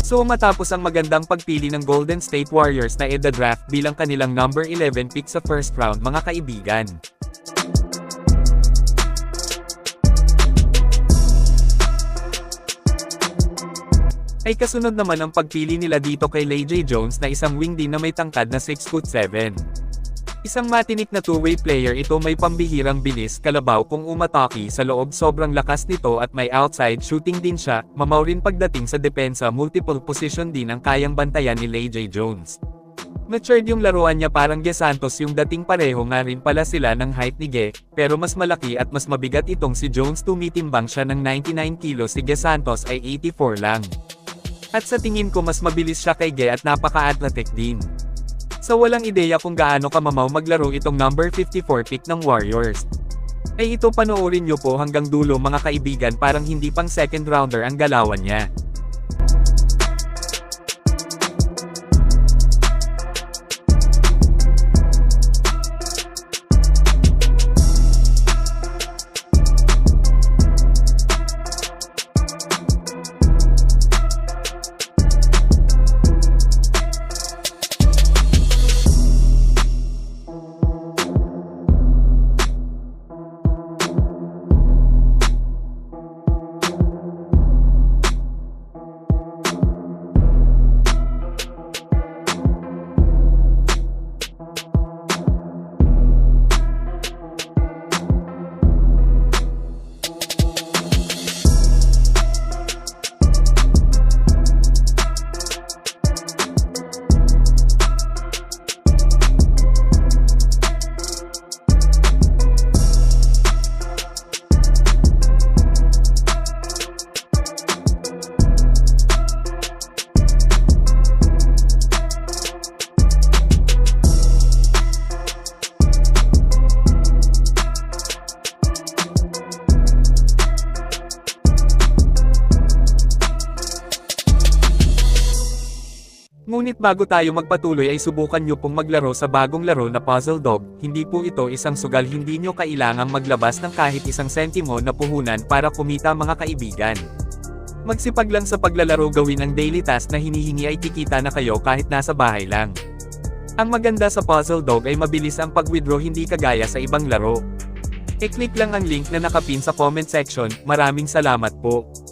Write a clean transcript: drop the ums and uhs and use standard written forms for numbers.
So matapos ang magandang pagpili ng Golden State Warriors na draft bilang kanilang number 11 pick sa first round mga kaibigan. Ay kasunod naman ang pagpili nila dito kay J. Jones na isang wing din na may tangkad na 6'7". Isang matinik na two-way player ito, may pambihirang bilis kalabaw kung umatake sa loob, sobrang lakas nito at may outside shooting din siya, mamaw rin pagdating sa depensa, multiple position din ang kayang bantayan ni J. Jones. Matured yung laruan niya, parang Ge Santos yung dating, pareho nga rin pala sila ng height ni Ge, pero mas malaki at mas mabigat itong si Jones, tumitimbang siya ng 99 kilos, si Ge Santos ay 84 lang. At sa tingin ko mas mabilis siya kay Ge at napaka-athletic din. Sa walang ideya kung gaano kamamaw maglaro itong number 54 pick ng Warriors. Ay ito, panoorin nyo po hanggang dulo mga kaibigan, parang hindi pang second rounder ang galawan niya. Ngunit bago tayo magpatuloy ay subukan nyo pong maglaro sa bagong laro na Puzzle Dog. Hindi po ito isang sugal, hindi nyo kailangang maglabas ng kahit isang sentimo na puhunan para kumita mga kaibigan. Magsipag lang sa paglalaro, gawin ang daily task na hinihingi ay kikita na kayo kahit nasa bahay lang. Ang maganda sa Puzzle Dog ay mabilis ang pag-withdraw, hindi kagaya sa ibang laro. I-click lang ang link na nakapin sa comment section. Maraming salamat po.